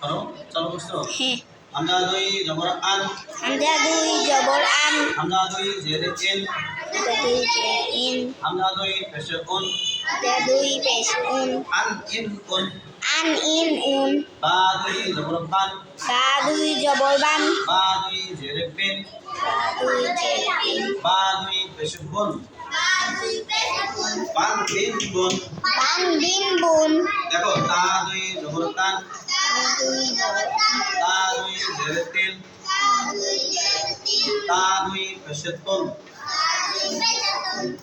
করো চালু করছো হ্যাঁ হামজা দুই জবর আন হামজা দুই জবর আন হামজা দুই জেরে ইন হামজা দুই জের ইন হামজা দুই পেশ উন হামজা দুই পেশ উন আন ইন উন আন ইন উন বা দুই জবর বান বা দুই জবর বান বা দুই জেরে বিন বা দুই জের বিন বা দুই পেশ বুন বান বিন বুন বান বিন বুন দেখো তা দুই জবর তান তা দুই জবর তান তা দুই জেরে তিন তা দুই পেশ তুন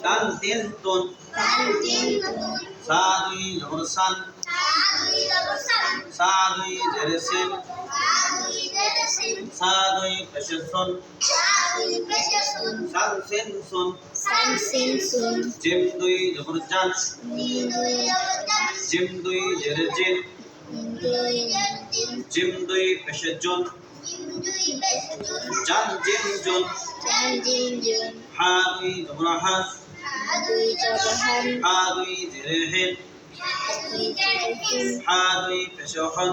তান তিন তুন তান তিন তুন সা দুই জবর সান সা দুই জেরে সিন সা দুই পেশ সুন সান সিন সুন সান সিন সুন জিম দুই জবর জান জিম দুই জবর জান জিম দুই জেরে জিন জিম দুই জের জিম জিম দুই পেশ জুন জিম দুই পেশ জুন জান জিম জুন জান জিম জুন হা দুই জবর হান হা দুই জবর হান হা দুই জেরে হিন দুই জের হিন হা দুই পেশ হন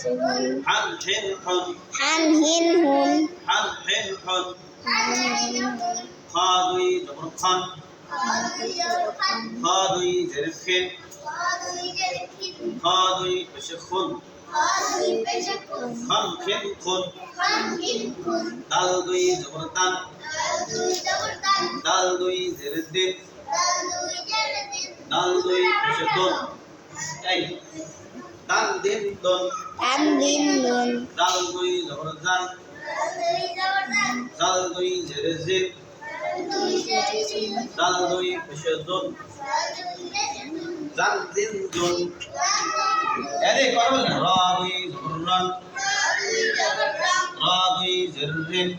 হুন হান হিন হন হান হিন হুন হান হিন হন হান হিন হুন খা দুই জবর খান হা দুই জবর খান খা দুই জেরে খিন খা দুই পেশ খুন দুই পেশ খুন খান খিন খুন খান হিন খুন দাল দুই জবর তান দুই জবর তান দাল দুই জেরে দিন দুই জের দিন দাল দুই পেশ দন এই দাল দিন দন তান দিন নুন দাল দুই জবর জান দুই জবর তান দাল দুই জেরে জিন দুই জের জিন দাল দুই পেশ দন জান দিন দন এরে করবো না রা দুই জবর রান রা দুই জেরে রিন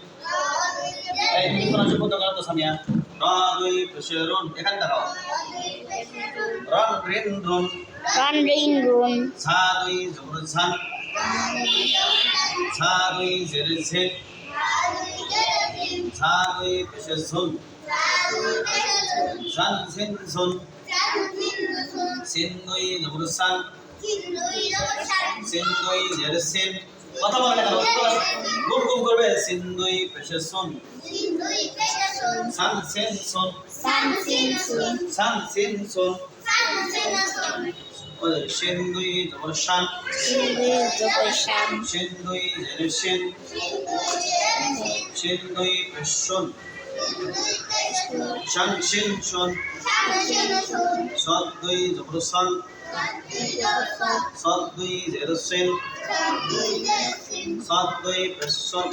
এই তুমি কোন শব্দ করো তো সামিয়া রা দুই পেশ রুন এখানে দেখাও রান রিন রুন রান রিন রুন সা দুই জবর ঝান সা দুই জেরে ঝিন সা দুই পেশ ঝুন ঝান ঝিন ঝুন সিন দুই জবর সান সিন দুই জেরে সিন কথা বলে না গুম গুম করবে সিন দুই পেশ সুন সান সিন সুন সান সিন সুন সান সিন সুন সিন দুই জবর শান সিন দুই জবর শান সিন দুই জেরে সিন সিন দুই পেশ সুন শান সিন সুন সদ দুই জবর সান সদ দুই জেরে সিন সদ দুই পেশ সুন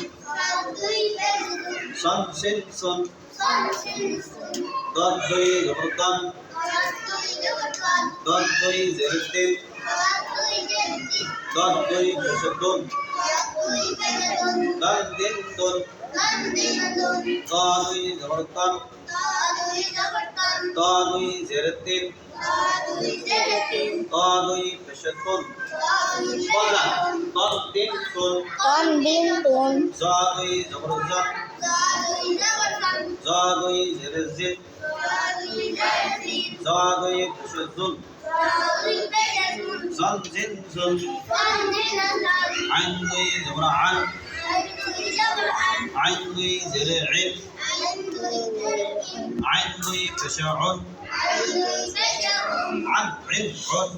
সান সিন সুন দদ দুই জবর দান দদ দুই জেরে তিন দদ দুই পেশ দুন দান দিন দুন তা দুই জবর তান তা দুই জেরে তিন তা দুই পেশ তুন বলনা তন তিন তুন তন দিন তুন জা দুই জবর জান জা দুই জেরে জিন জা দুই পেশ জুন জান জিন জুন আইন দুই জবর আন আইন দুই জেরে ইন আইন দুই পেশ উন আন ইন উন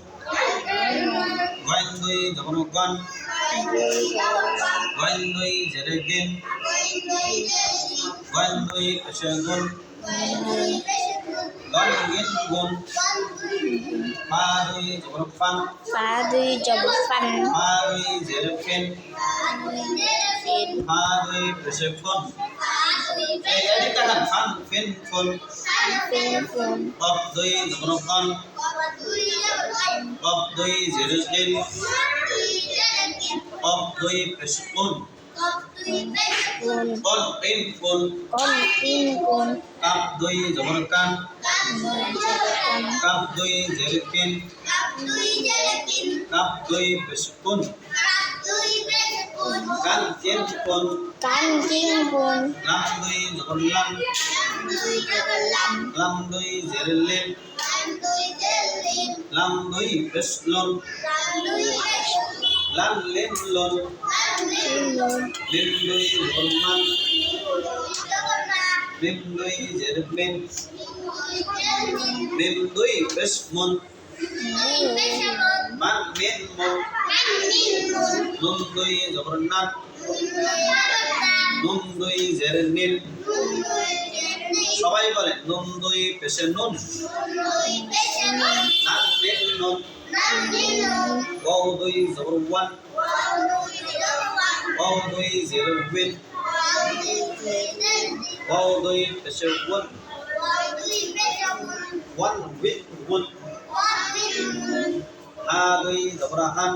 গাইন দুই জবর গান গাইন দুই জেরে গিন গাইন দুই পেশ গুন গান গিন গুন ফা দুই জবর ফান ফা দুই জবর ফান ফা দুই জেরে ফিন ফিন ফা দুই পেশ ফুন এই এদিকটা না ফান ফিন ফুন ফিন ফুন কফ দুই জবর কান কফ দুই জেরে কিন কফ দুই পেশ কুন কুন কন তিন কুন কোন তিন কোন কাপ দুই জবর কান দুই জবর কান কাপ দুই জেরে কিন কাপ দুই পেশ কুন কান তিন কুন কান তিন কোন লাম দুই জবর লাম দুই জবর লাম লাম দুই জেরে লিম লাম দুই পেশ লুন lan lim lun lun lim lui lun man lim lui zer min lim lui bes mun man min mun nun lui zor nan nun lui zer nin সবাই বলে নুন দুই পেশে নুন নান nin nun ওয়াও দুই জবর ওয়ান ওয়াও দুই জের উইন ওয়াও দুই পেশে ওয়ান ওয়ান উইন ওয়ান হা দুই জবর হান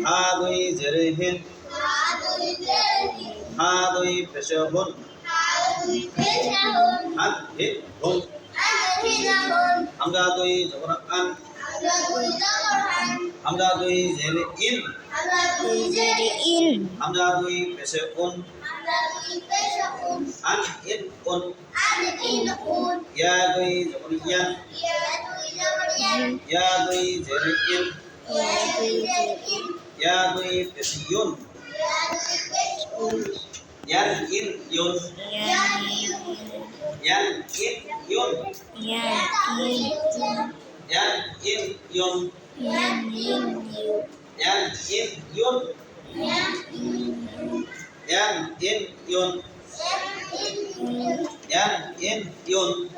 হা দুই জের হিন হা দুই পেশে হুন হান হিন হুন হামজা দুই জবর আন হামজা দুই জের ইন in হামজা দুই পেশে উন আন ইন উন ইয়া দুই জবর ইয়ান ইয়া দুই জের ইন ইয়া দুই পেশে ইউন ইয়ান ইন ইউন ইয়ান ইন ইউন ইয়ান ইন ইউন ইয়ান in yun yan in yun yan in yun